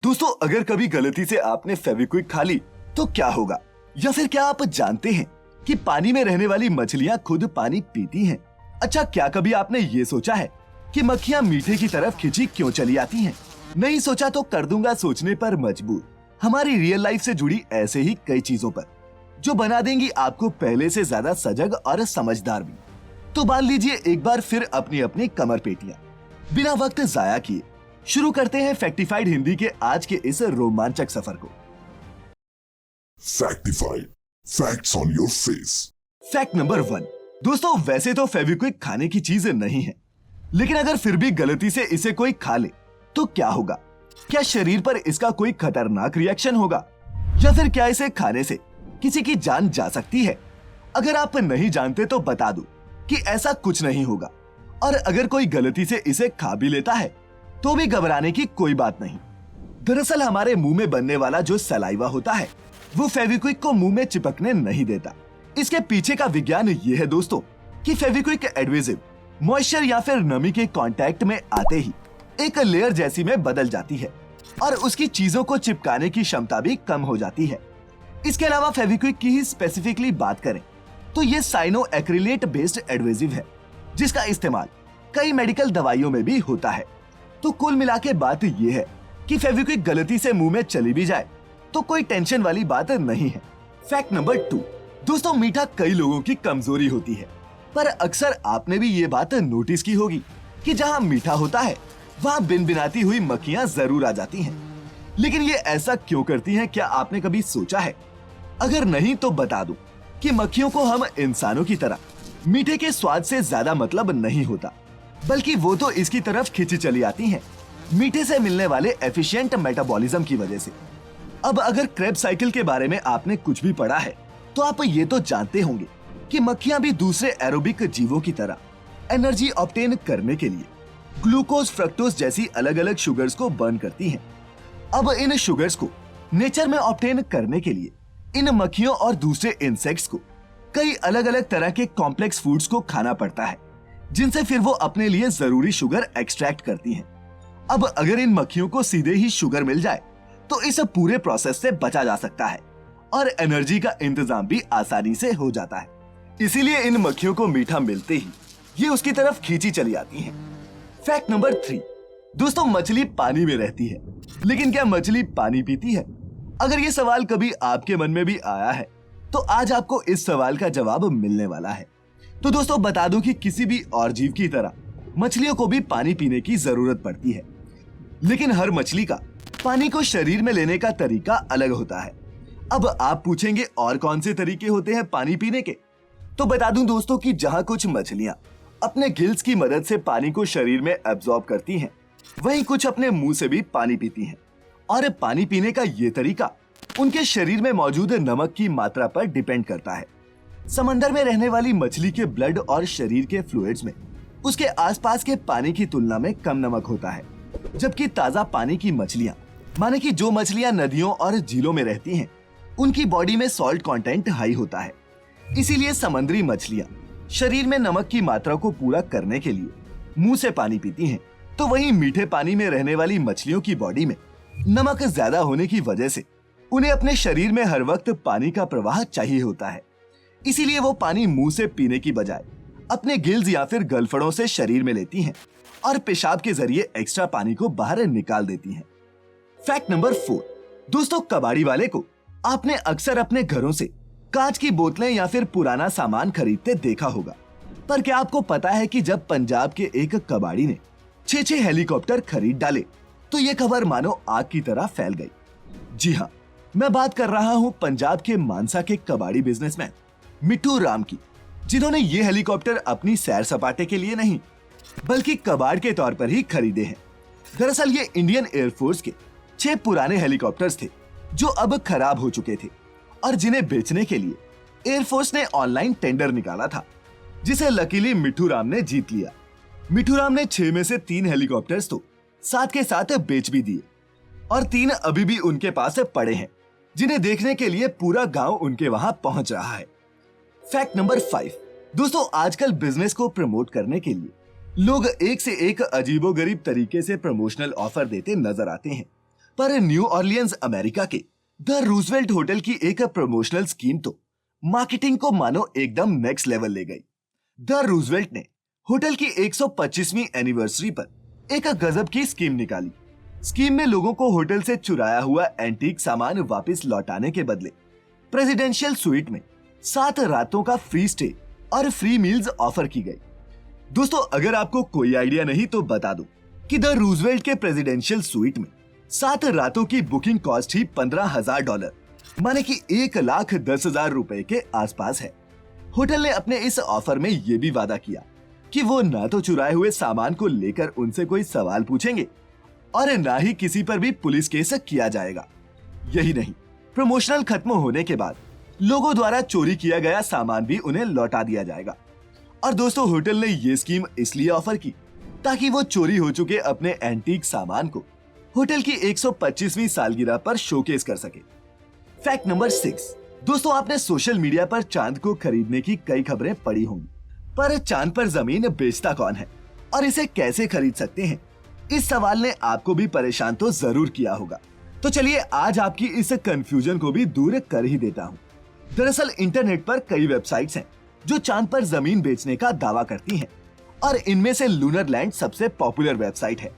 दोस्तों, अगर कभी गलती से आपने फेविक्विक खा ली तो क्या होगा? या फिर क्या आप जानते हैं कि पानी में रहने वाली मछलियां खुद पानी पीती हैं? अच्छा, क्या कभी आपने ये सोचा है कि मक्खियां मीठे की तरफ खिंची क्यों चली आती हैं? नहीं सोचा तो कर दूंगा सोचने पर मजबूर। हमारी रियल लाइफ से जुड़ी ऐसे ही कई चीजों पर जो बना देंगी आपको पहले से ज्यादा सजग और समझदार भी। तो बांध लीजिए एक बार फिर अपनी अपनी कमर पेटियां। बिना वक्त जाया किए शुरू करते हैं फैक्टिफाइड हिंदी के आज के इस रोमांचक सफर को। Factified, facts on your face. Fact number 1। दोस्तों, वैसे तो फेविक्विक खाने की चीज नहीं है, लेकिन अगर फिर भी गलती से इसे कोई खा ले तो क्या होगा? क्या शरीर पर इसका कोई खतरनाक रिएक्शन होगा, या फिर क्या इसे खाने से किसी की जान जा सकती है? अगर आप नहीं जानते तो बता दूं कि ऐसा कुछ नहीं होगा, और अगर कोई गलती से इसे खा भी लेता है तो भी घबराने की कोई बात नहीं। दरअसल हमारे मुंह में बनने वाला जो सलाइवा होता है वो फेविक्विक को मुंह में चिपकने नहीं देता। इसके पीछे का विज्ञान ये है दोस्तों कि फेविक्विक एडहेसिव मॉइस्चर या फिर नमी के कांटेक्ट में आते ही एक लेयर जैसी में बदल जाती है और उसकी चीजों को चिपकाने की क्षमता भी कम हो जाती है। इसके अलावा फेविक्विक की ही स्पेसिफिकली बात करें तो ये साइनो एक्रिलेट बेस्ड एडहेसिव है, जिसका इस्तेमाल कई मेडिकल दवाइयों में भी होता है। तो कुल मिला के बात ये है कि फेविक्विक गलती से मुंह में चली भी जाए तो कोई टेंशन वाली बात नहीं है। Fact number 2। दोस्तों, मीठा कई लोगों की कमजोरी होती है, पर अक्सर आपने भी ये बात नोटिस की होगी कि जहाँ मीठा होता है वहाँ बिनबिनाती हुई मक्खियाँ जरूर आ जाती हैं। लेकिन ये ऐसा क्यों करती हैं, क्या आपने कभी सोचा है? अगर नहीं तो बता दूं कि मक्खियों को हम इंसानों की तरह मीठे के स्वाद से ज्यादा मतलब नहीं होता, बल्कि वो तो इसकी तरफ खिंची चली आती हैं मीठे से मिलने वाले एफिशिएंट मेटाबॉलिज्म की वजह से। अब अगर क्रेब साइकिल के बारे में आपने कुछ भी पढ़ा है तो आप ये तो जानते होंगे कि मक्खियां भी दूसरे एरोबिक जीवों की तरह एनर्जी ऑब्टेन करने के लिए ग्लूकोज, फ्रक्टोज जैसी अलग अलग शुगर्स को बर्न करती हैं। अब इन शुगर्स को नेचर में ऑब्टेन करने के लिए इन मक्खियों और दूसरे इंसेक्ट्स को कई अलग अलग तरह के कॉम्प्लेक्स फूड्स को खाना पड़ता है, जिनसे फिर वो अपने लिए जरूरी शुगर एक्सट्रैक्ट करती हैं। अब अगर इन मक्खियों को सीधे ही शुगर मिल जाए तो इस पूरे प्रोसेस से बचा जा सकता है और एनर्जी का इंतजाम भी आसानी से हो जाता है। इसीलिए इन मक्खियों को मीठा मिलते ही ये उसकी तरफ खींची चली आती हैं। Fact number 3। दोस्तों, मछली पानी में रहती है, लेकिन क्या मछली पानी पीती है? अगर ये सवाल कभी आपके मन में भी आया है तो आज आपको इस सवाल का जवाब मिलने वाला है। तो दोस्तों, बता दूं कि किसी भी और जीव की तरह मछलियों को भी पानी पीने की जरूरत पड़ती है, लेकिन हर मछली का पानी को शरीर में लेने का तरीका अलग होता है। अब आप पूछेंगे और कौन से तरीके होते हैं पानी पीने के? तो बता दूं दोस्तों कि जहां कुछ मछलियां अपने गिल्स की मदद से पानी को शरीर में एब्जॉर्ब करती हैं, वहीं कुछ अपने मुंह से भी पानी पीती हैं। और पानी पीने का ये तरीका उनके शरीर में मौजूद नमक की मात्रा पर डिपेंड करता है। समंदर में रहने वाली मछली के ब्लड और शरीर के फ्लूइड्स में उसके आसपास के पानी की तुलना में कम नमक होता है, जबकि ताजा पानी की मछलियां, माने कि जो मछलियां नदियों और झीलों में रहती हैं, उनकी बॉडी में सॉल्ट कंटेंट हाई होता है। इसीलिए समुद्री मछलियां शरीर में नमक की मात्रा को पूरा करने के लिए मुंह से पानी पीती हैं, तो वहीं मीठे पानी में रहने वाली मछलियों की बॉडी में नमक ज्यादा होने की वजह से उन्हें अपने शरीर में हर वक्त पानी का प्रवाह चाहिए होता है। इसीलिए वो पानी मुंह से पीने की बजाय अपने गिल्स या फिर गलफड़ों से शरीर में लेती हैं और पेशाब के जरिए एक्स्ट्रा पानी को बाहर निकाल देती हैं। Fact number 4। दोस्तों, कबाड़ी वाले को आपने अक्सर अपने घरों से कांच की बोतलें या फिर पुराना सामान खरीदते देखा होगा, पर क्या आपको पता है कि जब पंजाब के एक कबाड़ी ने 6 हेलीकॉप्टर खरीद डाले तो ये खबर मानो आग की तरह फैल गई। जी हाँ, मैं बात कर रहा हूँ पंजाब के मानसा के कबाड़ी बिजनेसमैन मिठू राम की, जिन्होंने ये हेलीकॉप्टर अपनी सैर सपाटे के लिए नहीं बल्कि कबाड़ के तौर पर ही खरीदे हैं। दरअसल ये इंडियन एयरफोर्स के 6 पुराने हेलीकॉप्टर्स थे जो अब खराब हो चुके थे और जिन्हें बेचने के लिए एयरफोर्स ने ऑनलाइन टेंडर निकाला था, जिसे लकीली मिठू राम ने जीत लिया। मिठू राम ने 6 में से 3 हेलीकॉप्टर्स तो साथ के साथ बेच भी दिए और 3 अभी भी उनके पास पड़े हैं, जिन्हें देखने के लिए पूरा गांव उनके वहां पहुंच रहा है। Fact number 5। दोस्तों, आजकल बिजनेस को प्रमोट करने के लिए लोग एक से एक अजीबोगरीब तरीके से प्रमोशनल ऑफर देते नजर आते हैं, पर न्यू ऑर्लियंस अमेरिका के द रूजवेल्ट होटल की एक प्रमोशनल स्कीम तो मार्केटिंग को मानो एकदम नेक्स्ट लेवल ले गई। द रूजवेल्ट ने होटल की 125वीं एनिवर्सरी पर एक गजब की स्कीम निकाली। स्कीम में लोगों को होटल से चुराया हुआ एंटीक सामान वापस लौटाने के बदले प्रेसिडेंशियल स्वीट में 7 रातों का फ्री स्टे और फ्री मील्स ऑफर की गई। दोस्तों, अगर आपको कोई आइडिया नहीं तो बता दूं कि द रूजवेल्ट के प्रेसिडेंशियल स्वीट में 7 रातों की बुकिंग कॉस्ट ही $15,000 माने कि 1,10,000 रुपए के आसपास है। होटल ने अपने इस ऑफर में यह भी वादा किया कि वो ना तो चुराए हुए सामान को लेकर उनसे कोई सवाल पूछेंगे और ना ही किसी पर भी पुलिस केस किया जाएगा। यही नहीं, प्रमोशनल खत्म होने के बाद लोगों द्वारा चोरी किया गया सामान भी उन्हें लौटा दिया जाएगा। और दोस्तों, होटल ने ये स्कीम इसलिए ऑफर की ताकि वो चोरी हो चुके अपने एंटीक सामान को होटल की 125वीं सालगिरह पर शोकेस कर सके। Fact number 6। दोस्तों, आपने सोशल मीडिया पर चांद को खरीदने की कई खबरें पढ़ी होंगी, पर चांद पर जमीन बेचता कौन है और इसे कैसे खरीद सकते हैं, इस सवाल ने आपको भी परेशान तो जरूर किया होगा। तो चलिए आज आपकी इस कंफ्यूजन को भी दूर कर ही देता हूँ। दरअसल इंटरनेट पर कई वेबसाइट्स हैं जो चांद पर जमीन बेचने का दावा करती हैं और इनमें से लूनर लैंड सबसे पॉपुलर वेबसाइट है।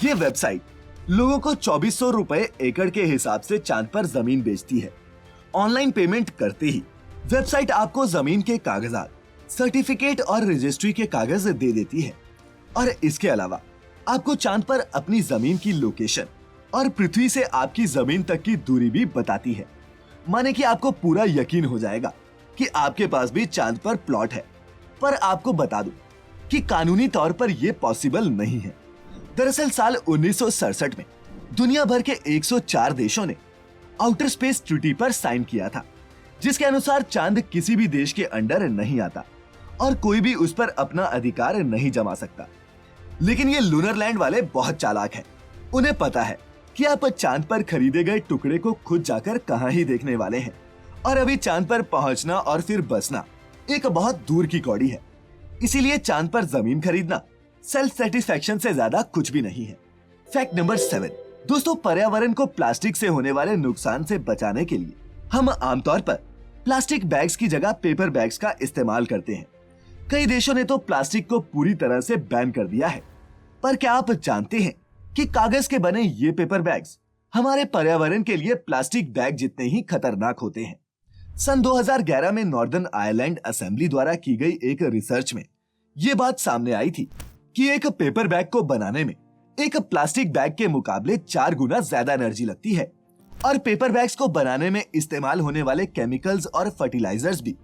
ये वेबसाइट लोगों को 2400 रुपए एकड़ के हिसाब से चांद पर जमीन बेचती है। ऑनलाइन पेमेंट करते ही वेबसाइट आपको जमीन के कागजात, सर्टिफिकेट और रजिस्ट्री के कागज दे देती है और इसके अलावा आपको चांद पर अपनी जमीन की लोकेशन और पृथ्वी से आपकी जमीन तक की दूरी भी बताती है। माने कि आपको पूरा यकीन हो जाएगा कि आपके पास भी चांद पर प्लॉट है। पर आपको बता दूं कि कानूनी तौर पर यह पॉसिबल नहीं है। दरअसल साल 1967 में दुनिया भर के 104 देशों ने आउटर स्पेस ट्रीटी पर साइन किया था, जिसके अनुसार चांद किसी भी देश के अंडर नहीं आता और कोई भी उस पर अपना अधिकार नहीं जमा सकता। लेकिन ये लूनर लैंड वाले बहुत चालाक हैं। उन्हें पता है कि आप चांद पर खरीदे गए टुकड़े को खुद जाकर कहां ही देखने वाले हैं और अभी चांद पर पहुंचना और फिर बसना एक बहुत दूर की कौड़ी है। इसीलिए चांद पर जमीन खरीदना सेल्फ सेटिस्फैक्शन से ज्यादा कुछ भी नहीं है। Fact number 7। दोस्तों, पर्यावरण को प्लास्टिक से होने वाले नुकसान से बचाने के लिए हम आमतौर पर प्लास्टिक बैग्स की जगह पेपर बैग्स का इस्तेमाल करते हैं। कई देशों ने तो प्लास्टिक को पूरी तरह से बैन कर दिया है। पर क्या आप जानते हैं कि कागज के बने ये पेपर बैग्स हमारे पर्यावरण के लिए प्लास्टिक बैग जितने ही खतरनाक होते हैं। सन 2011 में नॉर्दर्न आयरलैंड असेंबली द्वारा की गई एक रिसर्च में ये बात सामने आई थी कि एक पेपर बैग को बनाने में एक प्लास्टिक बैग के मुकाबले 4 गुना ज्यादा एनर्जी लगती है और पेपर बैग्स को बनाने में इस्तेमाल होने वाले केमिकल्स और फर्टिलाइजर्स भी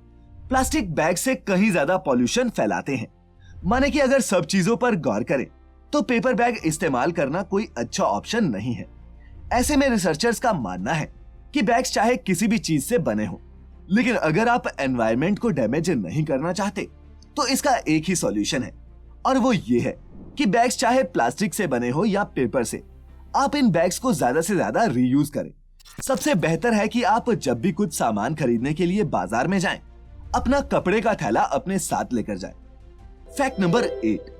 प्लास्टिक बैग से कहीं ज्यादा पॉल्यूशन फैलाते हैं। माने कि अगर सब चीजों पर गौर करें तो पेपर बैग इस्तेमाल करना कोई अच्छा ऑप्शन नहीं है। ऐसे में रिसर्चर्स का मानना है कि बैग्स चाहे किसी भी चीज से बने हो, लेकिन अगर आप एनवायरनमेंट को डैमेज नहीं करना चाहते तो इसका एक ही सॉल्यूशन है और वो ये है कि बैग्स चाहे प्लास्टिक से बने हो या पेपर से, आप इन बैग्स को ज्यादा से ज्यादा रीयूज करें। सबसे बेहतर है कि आप जब भी कुछ सामान खरीदने के लिए बाजार में जाएं, अपना कपड़े का थैला अपने साथ लेकर जाएं। Fact number 8।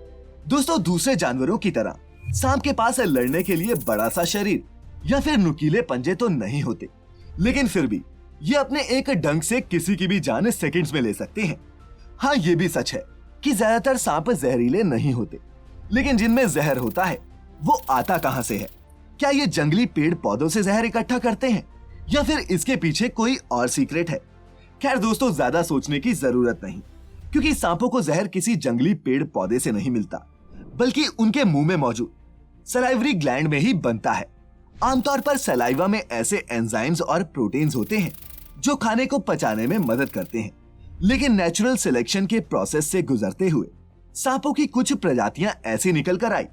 दोस्तों, दूसरे जानवरों की तरह सांप के पास लड़ने के लिए बड़ा सा शरीर या फिर नुकीले पंजे तो नहीं होते, लेकिन फिर भी ये अपने एक डंक से किसी की भी जान सेकंड्स में ले सकते हैं। हाँ, ये भी सच है कि ज्यादातर सांप जहरीले नहीं होते, लेकिन जिनमें जहर होता है वो आता कहां से है? क्या ये जंगली पेड़ पौधों से जहर इकट्ठा करते हैं या फिर इसके पीछे कोई और सीक्रेट है? खैर दोस्तों, ज्यादा सोचने की जरूरत नहीं, क्योंकि सांपों को जहर किसी जंगली पेड़ पौधे से नहीं मिलता, बल्कि उनके मुंह में मौजूद सलाइवरी ग्लैंड में ही बनता है। आमतौर पर सलाइवा में ऐसे एंजाइम्स और प्रोटीन्स होते हैं जो खाने को पचाने में मदद करते हैं, लेकिन नेचुरल सिलेक्शन के प्रोसेस से गुजरते हुए सांपों की कुछ प्रजातियां ऐसी निकल कर आई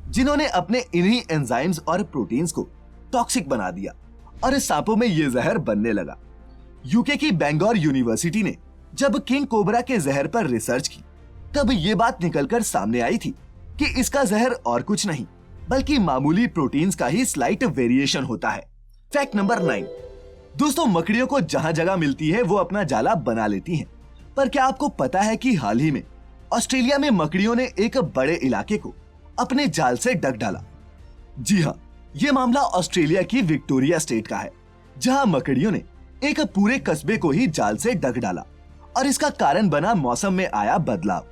जिन्होंने अपने इन्हीं एंजाइम्स और प्रोटीन्स को टॉक्सिक बना दिया और इस सांपों में ये जहर बनने लगा। यूके की बेंगोर यूनिवर्सिटी ने जब किंग कोबरा के जहर पर रिसर्च की, तब ये बात निकलकर सामने आई थी कि इसका जहर और कुछ नहीं बल्कि मामूली प्रोटीन्स का ही स्लाइट वेरिएशन होता है। Fact number 9। दोस्तों, मकड़ियों को जहां जगह मिलती है वो अपना जाला बना लेती हैं, पर क्या आपको पता है कि हाल ही में ऑस्ट्रेलिया में मकड़ियों ने एक बड़े इलाके को अपने जाल से ढक डाला? जी हाँ, ये मामला ऑस्ट्रेलिया की विक्टोरिया स्टेट का है, जहां मकड़ियों ने एक पूरे कस्बे को ही जाल से ढक डाला और इसका कारण बना मौसम में आया बदलाव।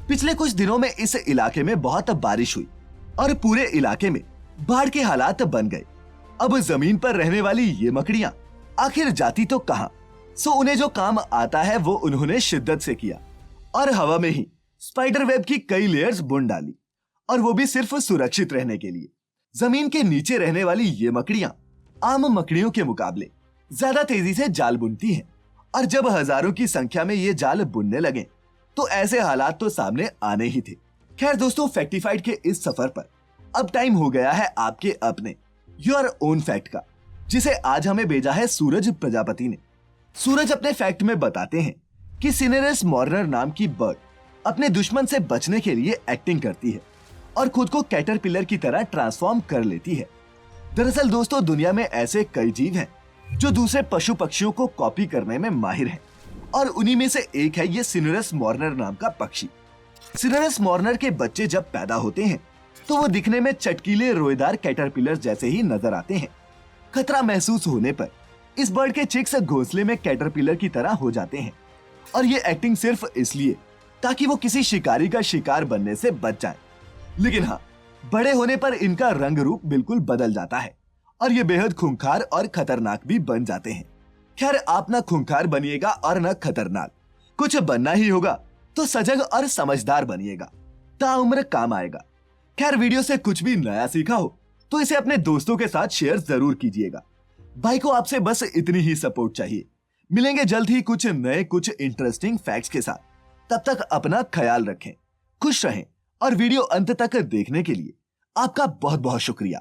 पिछले कुछ दिनों में इस इलाके में बहुत बारिश हुई और पूरे इलाके में बाढ़ के हालात बन गए। अब जमीन पर रहने वाली ये मकड़ियां आखिर जाती तो कहां? सो उन्हें जो काम आता है वो उन्होंने शिद्दत से किया और हवा में ही स्पाइडर वेब की कई लेयर्स बुन डाली, और वो भी सिर्फ सुरक्षित रहने के लिए। जमीन के नीचे रहने वाली ये मकड़ियां आम मकड़ियों के मुकाबले ज्यादा तेजी से जाल बुनती हैं, और जब हजारों की संख्या में ये जाल बुनने लगे तो ऐसे हालात तो सामने आने ही थे। खैर दोस्तों, फैक्टिफाइड के इस सफर पर अब टाइम हो गया है आपके अपने योर ओन फैक्ट का, जिसे आज हमें भेजा है सूरज प्रजापति ने। सूरज अपने फैक्ट में बताते हैं कि सिनेरस मॉर्नर नाम की बर्ड अपने दुश्मन से बचने के लिए एक्टिंग करती है और खुद को कैटरपिलर की तरह ट्रांसफॉर्म कर लेती है। दरअसल दोस्तों, दुनिया में ऐसे कई जीव हैं जो दूसरे पशु पक्षियों को कॉपी करने में माहिर हैं, और उन्हीं में से एक है ये सिनेरस मॉर्नर नाम का पक्षी। सिनेरस मॉर्नर के बच्चे जब पैदा होते हैं तो वो दिखने में चटकीले रोएदार कैटरपिलर जैसे ही नजर आते हैं। खतरा महसूस होने पर इस बर्ड के चिक्स घोंसले में कैटरपिलर की तरह हो जाते हैं, और ये एक्टिंग सिर्फ इसलिए ताकि वो किसी शिकारी का शिकार बनने से बच जाए। लेकिन हाँ, बड़े होने पर इनका रंग रूप बिल्कुल बदल जाता है और ये बेहद खूंखार और खतरनाक भी बन जाते हैं। खैर, आप न खूंखार बनिएगा और न खतरनाक, कुछ बनना ही होगा तो सजग और समझदार बनिएगा, ताउम्र काम आएगा। खैर, वीडियो से कुछ भी नया सीखा हो तो इसे अपने दोस्तों के साथ शेयर जरूर कीजिएगा। भाई को आपसे बस इतनी ही सपोर्ट चाहिए। मिलेंगे जल्द ही कुछ नए कुछ इंटरेस्टिंग फैक्ट्स के साथ। तब तक अपना ख्याल रखें, खुश रहें, और वीडियो अंत तक देखने के लिए आपका बहुत बहुत शुक्रिया।